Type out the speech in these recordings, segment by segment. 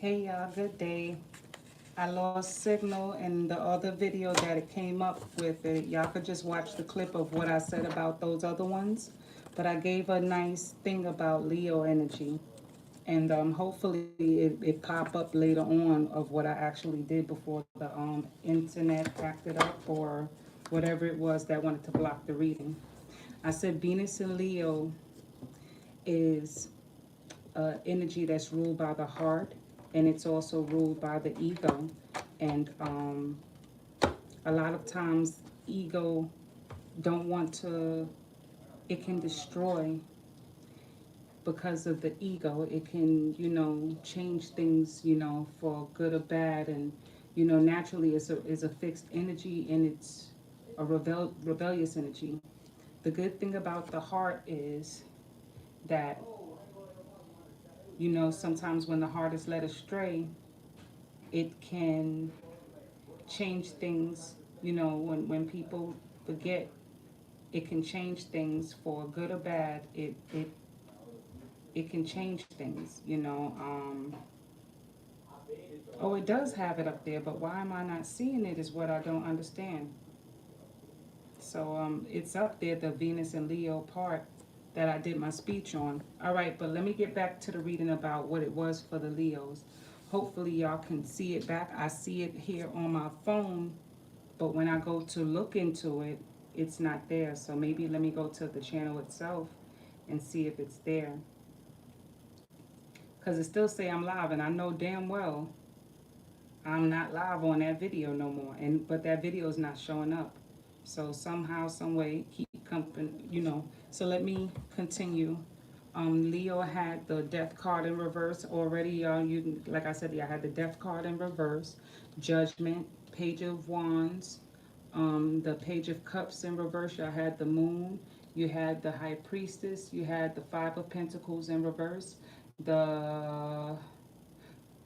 Hey y'all, good day. I lost signal in the other video that it came up with it. Y'all could just watch the clip of what I said about those other ones. But I gave a nice thing about Leo energy. And hopefully it pop up later on of what I actually did before the internet acted up or whatever it was that wanted to block the reading. I said Venus and Leo is energy that's ruled by the heart, and it's also ruled by the ego. And a lot of times, ego don't want to. It can destroy because of the ego. It can, change things, for good or bad, and naturally, it's a fixed energy, and it's a rebellious energy. The good thing about the heart is that sometimes when the heart is led astray, it can change things. When people forget, it can change things for good or bad. It can change things. Oh, it does have it up there, but why am I not seeing it is what I don't understand. So it's up there, the Venus and Leo part that I did my speech on. All right, but let me get back to the reading about what it was for the Leos. Hopefully y'all can see it back. I see it here on my phone, but when I go to look into it, it's not there. So maybe let me go to the channel itself and see if it's there. Because it still say I'm live, and I know damn well I'm not live on that video no more. But that video is not showing up. So somehow, some way, keep coming. So let me continue. Leo had the death card in reverse already. Like I said, I had the death card in reverse, Judgment, Page of Wands, the Page of Cups in reverse. Y'all had the Moon. You had the High Priestess. You had the Five of Pentacles in reverse, the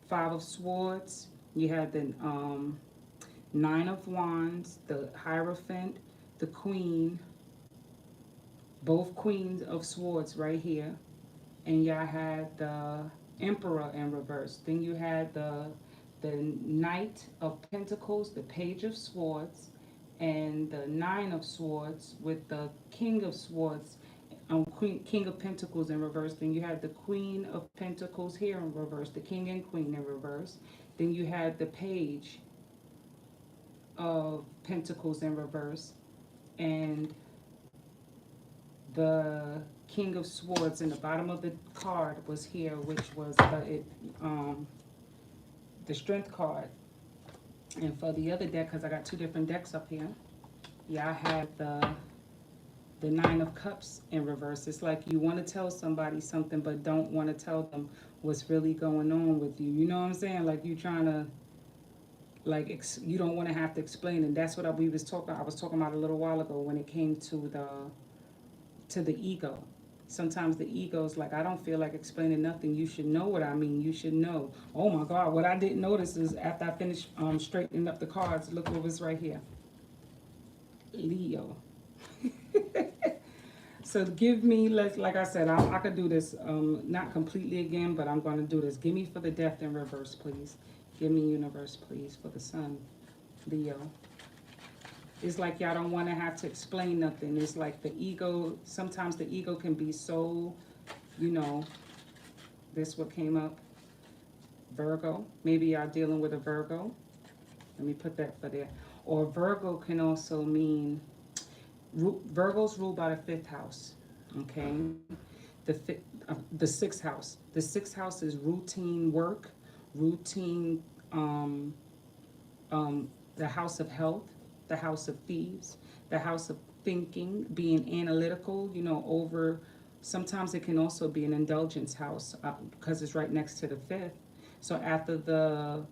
Five of Swords. You had the Nine of Wands, the Hierophant, the Queen, both Queens of Swords right here. And y'all had the Emperor in reverse. Then you had the Knight of Pentacles, the Page of Swords, and the Nine of Swords with the King of Swords, King of Pentacles in reverse. Then you had the Queen of Pentacles here in reverse, the King and Queen in reverse. Then you had the Page of Pentacles in reverse, and the King of Swords in the bottom of the card was here, which was the Strength card. And for the other deck, because I got two different decks up here, I had the Nine of Cups in reverse. It's like you want to tell somebody something, but don't want to tell them what's really going on with you. You know what I'm saying? Like you trying to, you don't want to have to explain. And that's what I was talking about a little while ago when it came to the ego. Sometimes the ego is like, I don't feel like explaining nothing. You should know what I mean. You should know. Oh my God, what I didn't notice is after I finished straightening up the cards, look what was right here. Leo. So give me, like I said, I could do this, not completely again, but I'm going to do this. Give me for the death in reverse, please. Give me universe, please, for the sun, Leo. It's like y'all don't want to have to explain nothing. It's like the ego, sometimes the ego can be so, this what came up, Virgo. Maybe y'all dealing with a Virgo. Let me put that for there. Or Virgo can also mean, Virgo's ruled by the fifth house, okay? The sixth house. The sixth house is routine work, routine, the house of health, the house of thieves, the house of thinking, being analytical, over. Sometimes it can also be an indulgence house because it's right next to the fifth. So after the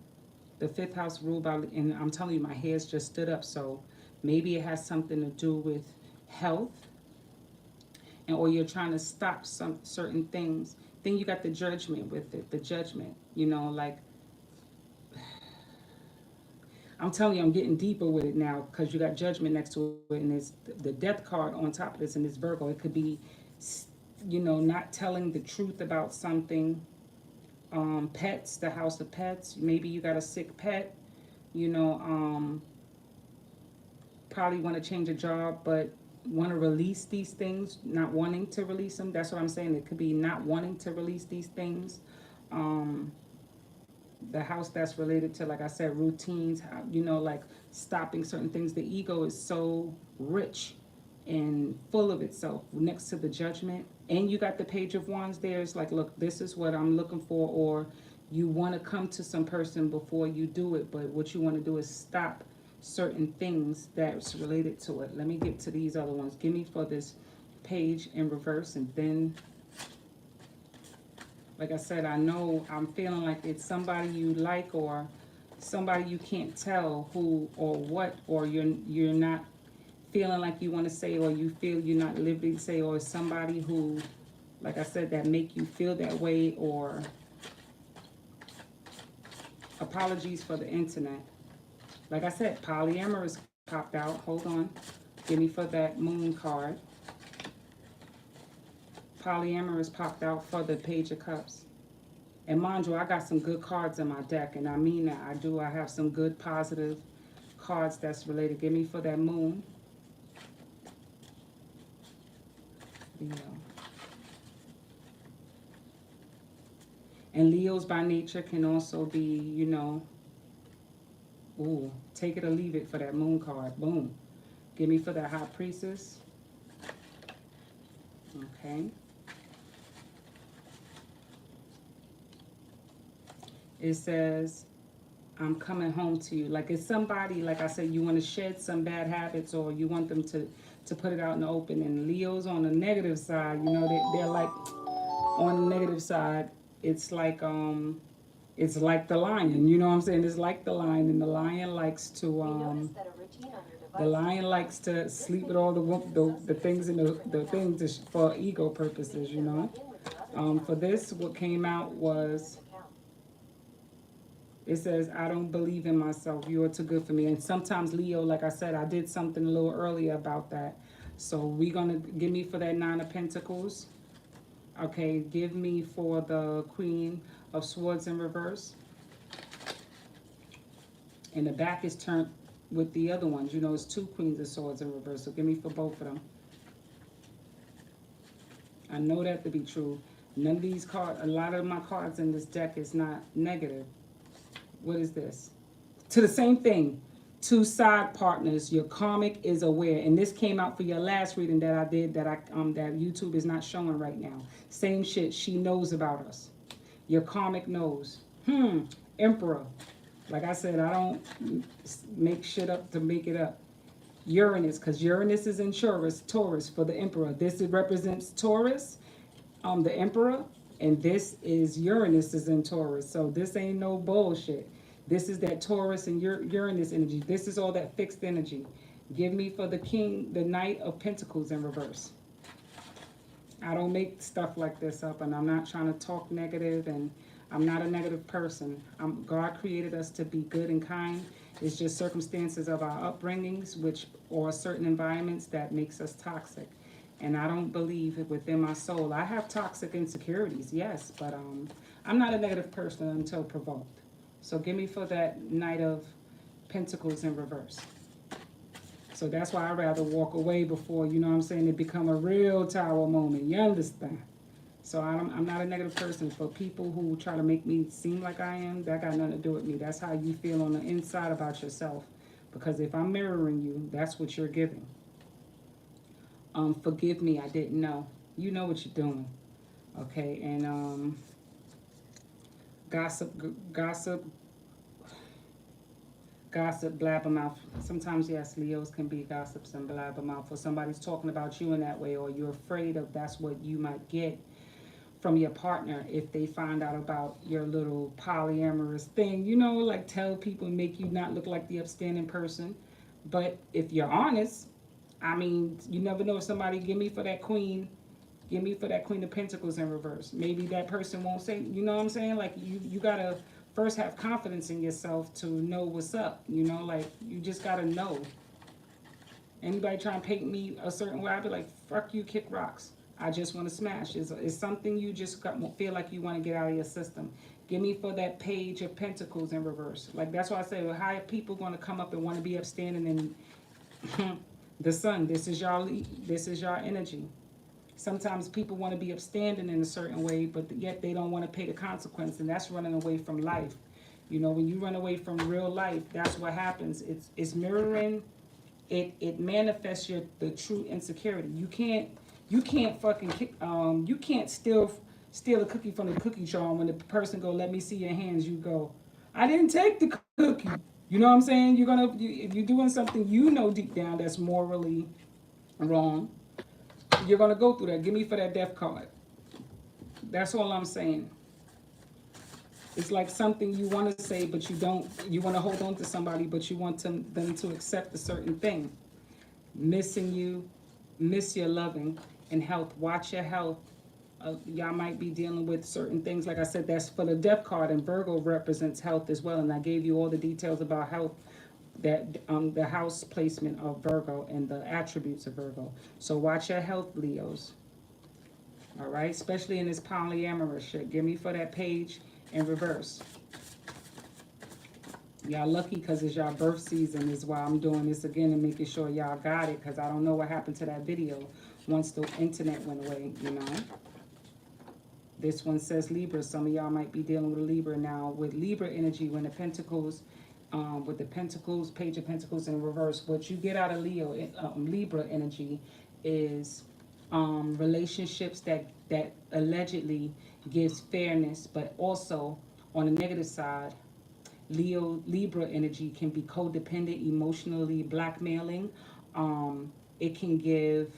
fifth house ruled by, and I'm telling you, my hair's just stood up, so maybe it has something to do with health, or you're trying to stop some certain things. Then you got the judgment with it, the judgment, like, I'm telling you, I'm getting deeper with it now because you got judgment next to it, and it's the death card on top of this, and it's Virgo. It could be, not telling the truth about something, Pets, the house of pets. Maybe you got a sick pet, you know, probably want to change a job, but want to release these things, not wanting to release them. That's what I'm saying. It could be not wanting to release these things. Um, the house that's related to, like I said, routines, how, you know, like stopping certain things. The ego is so rich and full of itself next to the judgment. And you got the page of wands there. It's like, look, this is what I'm looking for. Or you want to come to some person before you do it, but what you want to do is stop certain things that's related to it. Let me get to these other ones. Give me for this page in reverse, and then, like I said, I know I'm feeling like it's somebody you like, or somebody you can't tell who or what, or you're not feeling like you want to say, or you feel you're not liberty to say, or somebody who, like I said, that make you feel that way. Or apologies for the internet. Like I said, polyamorous popped out. Hold on. Give me for that moon card. Polyamorous popped out for the page of cups. And mind you, I got some good cards in my deck, and I mean that. I do. I have some good positive cards that's related. Give me for that moon. Leo. And Leos by nature can also be, you know, ooh, take it or leave it for that moon card. Boom. Give me for that high priestess. Okay. It says, I'm coming home to you. Like it's somebody, like I said, you want to shed some bad habits, or you want them to put it out in the open. And Leo's on the negative side, you know, they're like on the negative side. It's like the lion, you know what I'm saying? It's like the lion, and the lion likes to the lion likes to sleep with all the things in the things for ego purposes, you know. For this, what came out was, it says, I don't believe in myself. You are too good for me. And sometimes Leo, like I said, I did something a little earlier about that. So we're going to give me for that Nine of Pentacles. Okay, give me for the Queen of Swords in reverse. And the back is turned with the other ones. You know, it's two Queens of Swords in reverse. So give me for both of them. I know that to be true. None of these cards, a lot of my cards in this deck is not negative. What is this? To the same thing. Two side partners. Your karmic is aware. And this came out for your last reading that I did that that YouTube is not showing right now. Same shit. She knows about us. Your karmic knows. Emperor. Like I said, I don't make shit up to make it up. Uranus, because Uranus is in Taurus for the Emperor. This represents Taurus, the Emperor, and this is Uranus is in Taurus. So this ain't no bullshit. This is that Taurus and Uranus energy. This is all that fixed energy. Give me for the King, the Knight of Pentacles in reverse. I don't make stuff like this up, and I'm not trying to talk negative, and I'm not a negative person. God created us to be good and kind. It's just circumstances of our upbringings, or certain environments that makes us toxic. And I don't believe it within my soul. I have toxic insecurities, yes, but I'm not a negative person until provoked. So give me for that Knight of Pentacles in reverse. So that's why I'd rather walk away before, you know what I'm saying, it become a real tower moment. You understand? So I'm not a negative person. For people who try to make me seem like I am, that got nothing to do with me. That's how you feel on the inside about yourself. Because if I'm mirroring you, that's what you're giving. Forgive me, I didn't know. You know what you're doing. Okay, and gossip, blabbermouth. Sometimes, yes, Leos can be gossips and blabbermouth. Or somebody's talking about you in that way, or you're afraid of that's what you might get from your partner if they find out about your little polyamorous thing. You know, like tell people and make you not look like the upstanding person. But if you're honest, I mean, you never know if somebody give me for that Queen of Pentacles in reverse. Maybe that person won't say, you know what I'm saying? Like you gotta first have confidence in yourself to know what's up. You know, like you just gotta know. Anybody trying to paint me a certain way, I'd be like, fuck you, kick rocks. I just want to smash. It's something you just feel like you want to get out of your system. Give me for that Page of Pentacles in reverse. Like, that's why I say, well, how are people going to come up and want to be upstanding in the sun? This is your energy. Sometimes people want to be upstanding in a certain way, but yet they don't want to pay the consequence, and that's running away from life. You know, when you run away from real life, that's what happens. It's mirroring. It manifests the true insecurity. You can't fucking you can't steal a cookie from the cookie jar. When the person go, let me see your hands, you go, I didn't take the cookie. You know what I'm saying? If you're doing something you know deep down that's morally wrong, you're gonna go through that. Give me for that death card. That's all I'm saying. It's like something you want to say, but you don't. You want to hold on to somebody, but you want them to accept a certain thing. Missing you, miss your loving, and health. Watch your health. Y'all might be dealing with certain things. Like I said, that's for the death card, and Virgo represents health as well. And I gave you all the details about health, that the house placement of Virgo and the attributes of Virgo. So watch your health, Leos. All right, especially in this polyamorous shit. Give me for that Page in reverse. Y'all lucky because it's y'all birth season is why I'm doing this again and making sure y'all got it, because I don't know what happened to that video once the internet went away, you know. This one says Libra. Some of y'all might be dealing with a Libra now. With Libra energy, when the Pentacles, with the Pentacles, Page of Pentacles in reverse, what you get out of Libra energy is relationships that allegedly gives fairness, but also on the negative side, Libra energy can be codependent, emotionally blackmailing. It can give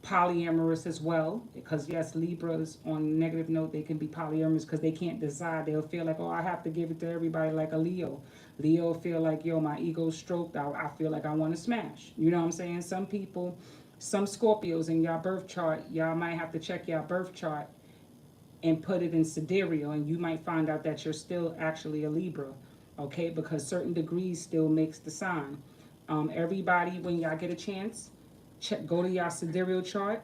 polyamorous as well, because yes, Libras on a negative note, they can be polyamorous because they can't decide. They'll feel like, oh, I have to give it to everybody, like a Leo. Leo feel like, yo, my ego's stroked. I feel like I want to smash. You know what I'm saying? Some people, some Scorpios in your birth chart, y'all might have to check your birth chart and put it in sidereal, and you might find out that you're still actually a Libra, okay? Because certain degrees still makes the sign. Everybody, when y'all get a chance, go to y'all sidereal chart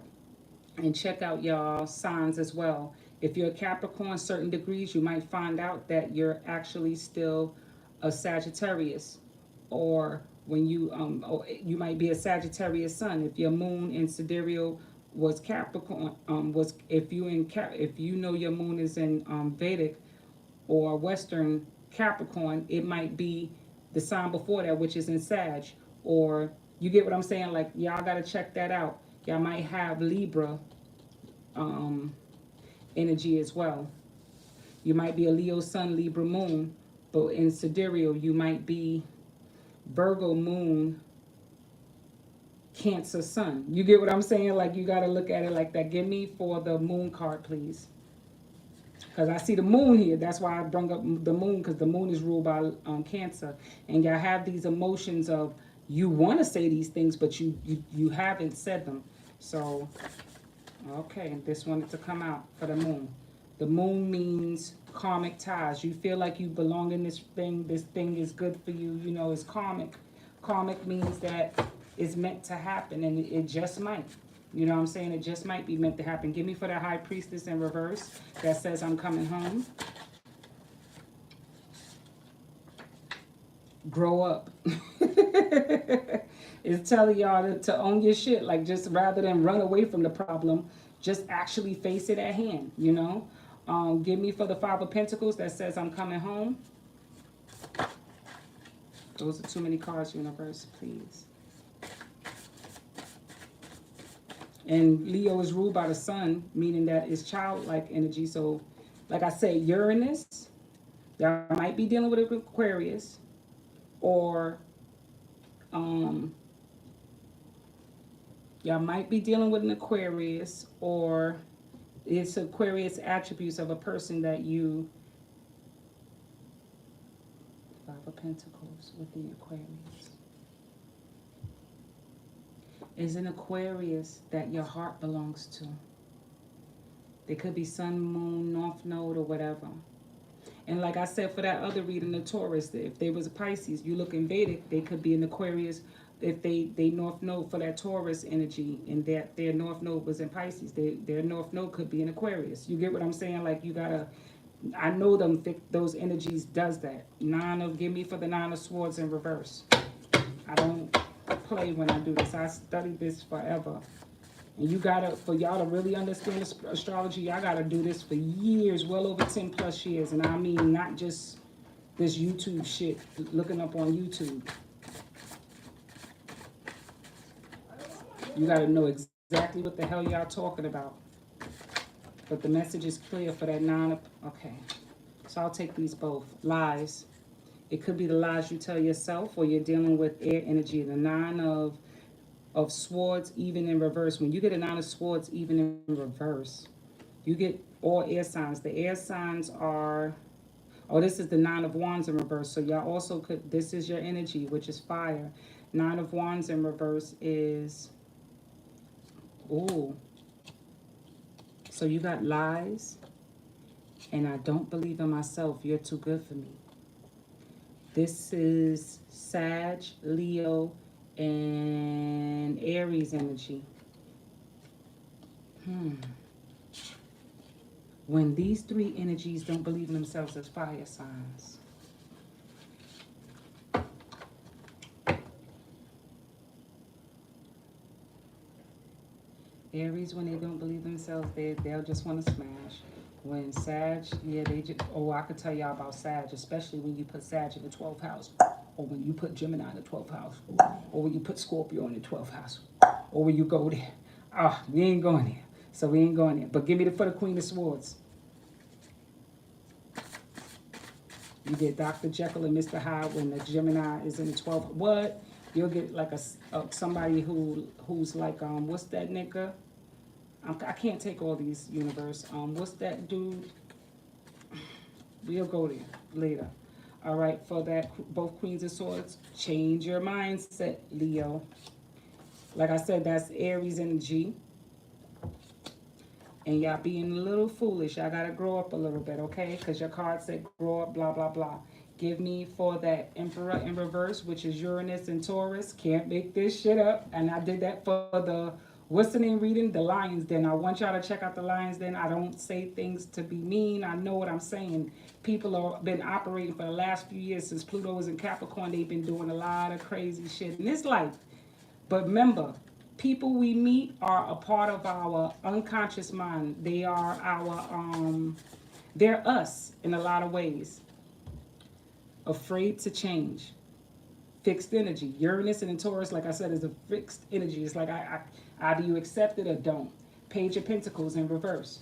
and check out y'all signs as well. If you're a Capricorn, certain degrees, you might find out that you're actually still a Sagittarius, or when or you might be a Sagittarius sun. If your moon in sidereal was Capricorn, if you know your moon is in Vedic or Western Capricorn, it might be the sign before that, which is in Sag. Or you get what I'm saying? Like, y'all gotta check that out. Y'all might have Libra energy as well. You might be a Leo sun, Libra moon, but in sidereal you might be Virgo moon, Cancer sun. You get what I'm saying? Like, you got to look at it like that. Give me for the moon card, please. Because I see the moon here. That's why I brought up the moon, because the moon is ruled by Cancer. And y'all have these emotions of, you want to say these things, but you haven't said them. So, okay, this wanted to come out for the moon. The moon means karmic ties. You feel like you belong in this thing. This thing is good for you. You know, it's karmic. Karmic means that it's meant to happen, and it just might. You know what I'm saying? It just might be meant to happen. Give me for the High Priestess in reverse that says I'm coming home. Grow up. It's telling y'all to own your shit. Like, just rather than run away from the problem, just actually face it at hand, you know? Give me for the Five of Pentacles that says I'm coming home. Those are too many cards, universe, please. And Leo is ruled by the sun, meaning that it's childlike energy. So, like I say, Uranus, y'all might be dealing with Aquarius, or y'all might be dealing with an Aquarius, or it's Aquarius attributes of a person that you... Five of Pentacles with the Aquarius. Is an Aquarius that your heart belongs to. They could be sun, moon, north node, or whatever. And like I said, for that other reading, the Taurus, if they was a Pisces, you look in Vedic, they could be an Aquarius. If they north node for that Taurus energy, and that their north node was in Pisces, their north node could be an Aquarius. You get what I'm saying? Like, you gotta I know those energies does that. Give me for the 9 of Swords in reverse. I don't play when I do this. I studied this forever. And for y'all to really understand astrology, y'all gotta do this for years, well over 10 plus years. And I mean, not just this YouTube shit, looking up on YouTube. You gotta know exactly what the hell y'all talking about. But the message is clear for that okay. So I'll take these both. Lies. It could be the lies you tell yourself, or you're dealing with air energy. The 9 of Swords, even in reverse. When you get a 9 of Swords, even in reverse, you get all air signs. The air signs are, oh, this is the 9 of Wands in reverse. So y'all also could, this is your energy, which is fire. 9 of Wands in reverse is, ooh. So you got lies, and I don't believe in myself. You're too good for me. This is Sag, Leo, and Aries energy. When these 3 energies don't believe in themselves as fire signs, Aries, when they don't believe themselves, they'll just want to smash. When Sag, yeah, they just, oh, I could tell y'all about Sag, especially when you put Sag in the 12th house, or when you put Gemini in the 12th house, or when you put Scorpio in the 12th house, or when you go there. Ah, we ain't going there. So we ain't going there. But give me for the Queen of Swords. You get Dr. Jekyll and Mr. Hyde when the Gemini is in the 12th. What? You'll get like somebody who's like, what's that nigga? I can't take all these, universe. What's that dude? We'll go there later. All right, for that, both Queens of Swords, change your mindset, Leo. Like I said, that's Aries energy. And y'all being a little foolish. Y'all got to grow up a little bit, okay? Because your card said grow up, blah, blah, blah. Give me for that Emperor in reverse, which is Uranus and Taurus. Can't make this shit up. And I did that for the, what's the name reading? The Lion's Den. I want y'all to check out the Lion's Den. I don't say things to be mean. I know what I'm saying. People have been operating for the last few years since Pluto was in Capricorn. They've been doing a lot of crazy shit in this life. But remember, people we meet are a part of our unconscious mind. They are they're us in a lot of ways. Afraid to change. Fixed energy. Uranus and Taurus, like I said, is a fixed energy. It's like either you accept it or don't. Page of Pentacles in reverse.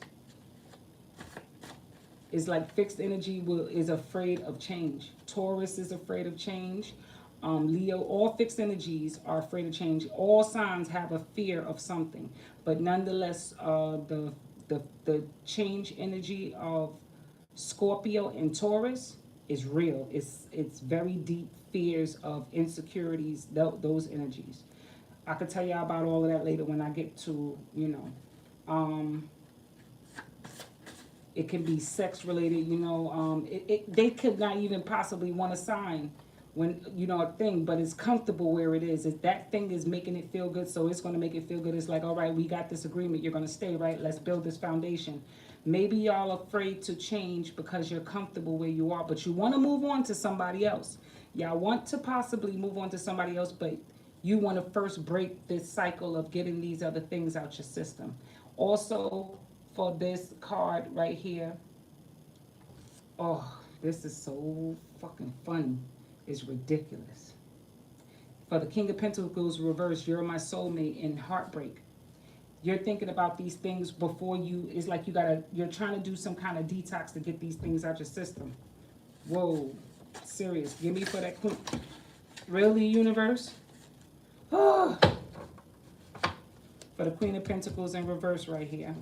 It's like fixed energy is afraid of change. Taurus is afraid of change. Leo, all fixed energies are afraid of change. All signs have a fear of something, but nonetheless, the change energy of Scorpio and Taurus is real. It's very deep fears of insecurities. Those energies. I could tell y'all about all of that later when I get to It can be sex related. They could not even possibly want to sign when a thing, but it's comfortable where it is. If that thing is making it feel good, so it's going to make it feel good. It's like, all right, we got this agreement. You're going to stay, right? Let's build this foundation. Maybe y'all are afraid to change because you're comfortable where you are, but you want to move on to somebody else. Y'all want to possibly move on to somebody else, but you want to first break this cycle of getting these other things out your system. Also, for this card right here, oh, this is so fucking funny. It's ridiculous. For the King of Pentacles reverse, you're my soulmate in heartbreak. You're thinking about these things before it's like you're trying to do some kind of detox to get these things out your system. Whoa, serious. Give me for that queen. Really, universe? Oh. For the Queen of Pentacles in reverse right here.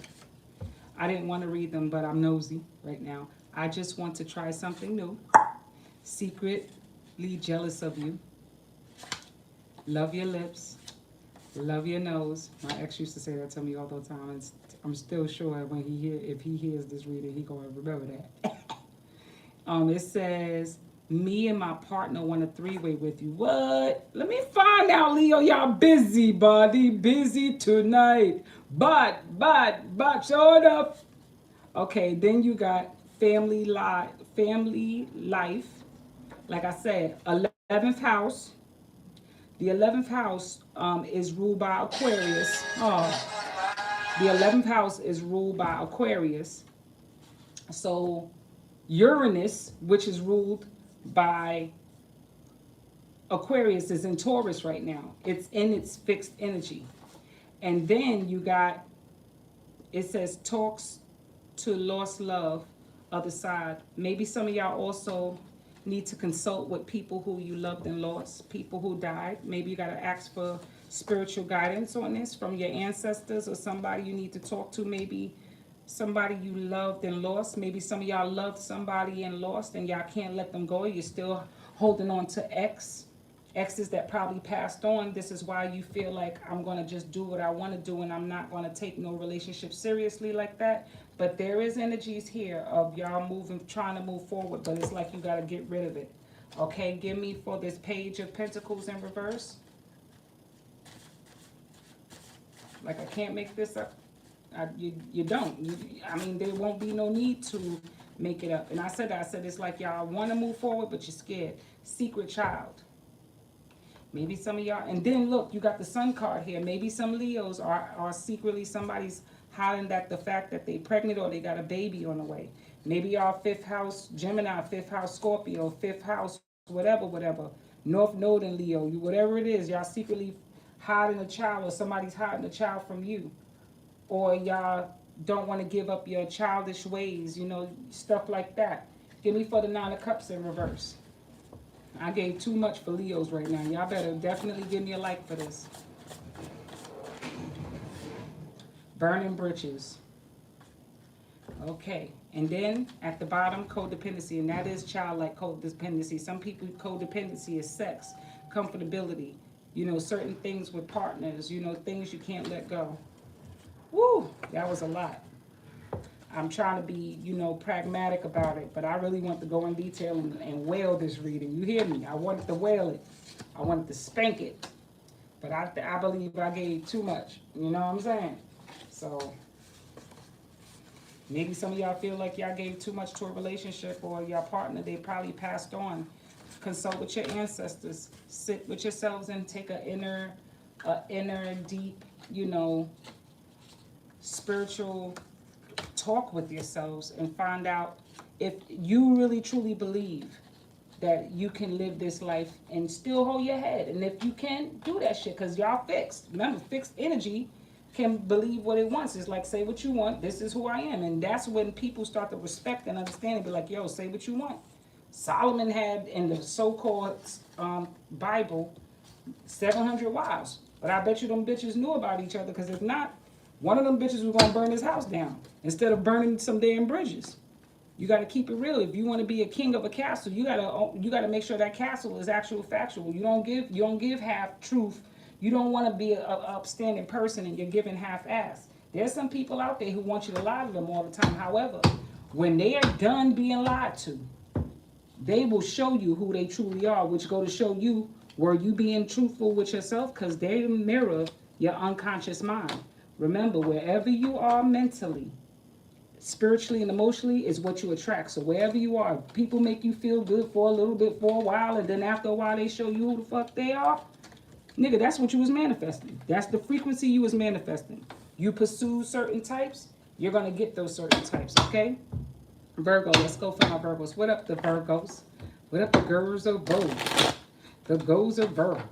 I didn't want to read them, but I'm nosy right now. I just want to try something new. Secretly jealous of you. Love your lips. Love your nose. My ex used to say that to me all the time. And I'm still sure when if he hears this reading, he gonna remember that. It says, me and my partner want a three-way with you. What? Let me find out, Leo. Y'all busy, buddy. Busy tonight. But, showed up. Okay, then you got family life. Like I said, 11th house. The 11th house is ruled by Aquarius. Oh, the 11th house is ruled by Aquarius. So Uranus, which is ruled by Aquarius, is in Taurus right now. It's in its fixed energy. And then you got, it says talks to lost love, other side. Maybe some of y'all also need to consult with people who you loved and lost, people who died. Maybe you got to ask for spiritual guidance on this from your ancestors or somebody you need to talk to. Maybe somebody you loved and lost. Maybe some of y'all loved somebody and lost and y'all can't let them go. You're still holding on to exes that probably passed on. This is why you feel like I'm going to just do what I want to do and I'm not going to take no relationship seriously like that. But there is energies here of y'all moving, trying to move forward, but it's like you got to get rid of it. Okay, give me for this Page of Pentacles in reverse. Like I can't make this up. You don't. I mean, there won't be no need to make it up. And I said it's like y'all want to move forward, but you're scared. Secret child. Maybe some of y'all, and then look, you got the Sun card here. Maybe some Leos are secretly, somebody's hiding that the fact that they pregnant or they got a baby on the way. Maybe y'all 5th house Gemini, 5th house Scorpio, 5th house whatever. North Node in Leo, whatever it is, y'all secretly hiding a child or somebody's hiding a child from you. Or y'all don't want to give up your childish ways, stuff like that. Give me for the 9 of Cups in reverse. I gave too much for Leos right now. Y'all better definitely give me a like for this. Burning bridges. Okay. And then at the bottom, codependency. And that is childlike codependency. Some people, codependency is sex, comfortability. Certain things with partners. Things you can't let go. Woo! That was a lot. I'm trying to be, pragmatic about it, but I really want to go in detail and wail this reading. You hear me? I wanted to wail it. I wanted to spank it. But I believe I gave too much. You know what I'm saying? So maybe some of y'all feel like y'all gave too much to a relationship or your partner, they probably passed on. Consult with your ancestors. Sit with yourselves and take an inner deep, spiritual talk with yourselves and find out if you really truly believe that you can live this life and still hold your head. And if you can, do that shit, because y'all fixed. Remember, fixed energy can believe what it wants. It's like, say what you want, this is who I am. And that's when people start to respect and understand and be like, yo, say what you want. Solomon had in the so-called Bible 700 wives. But I bet you them bitches knew about each other, because if not, one of them bitches was going to burn his house down instead of burning some damn bridges. You got to keep it real. If you want to be a king of a castle, you got to make sure that castle is actual factual. You don't give half truth. You don't want to be an upstanding person and you're giving half ass. There's some people out there who want you to lie to them all the time. However, when they are done being lied to, they will show you who they truly are, which go to show you, were you being truthful with yourself? Because they mirror your unconscious mind. Remember, wherever you are mentally, spiritually, and emotionally is what you attract. So wherever you are, people make you feel good for a little bit, for a while, and then after a while they show you who the fuck they are. Nigga, that's what you was manifesting. That's the frequency you was manifesting. You pursue certain types, you're going to get those certain types, okay? Virgo, let's go for my Virgos. What up, the Virgos? What up, the girls of Virgo? The goes of Virgo.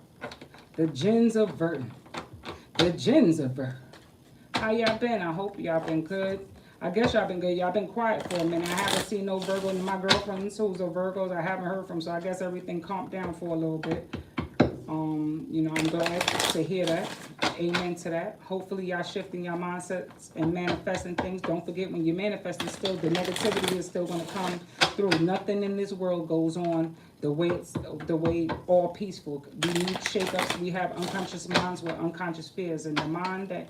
The gens of Virgo. The gens of Virgo. How y'all been? I hope y'all been good. I guess y'all been good. Y'all been quiet for a minute. I haven't seen no Virgo. My girlfriends who's a Virgos, I haven't heard from, so I guess everything calmed down for a little bit. I'm glad to hear that. Amen to that. Hopefully y'all shifting your mindsets and manifesting things. Don't forget, when you're manifesting, still the negativity is still going to come through. Nothing in this world goes on the way all peaceful. We need shake-ups. We have unconscious minds with unconscious fears. And the mind that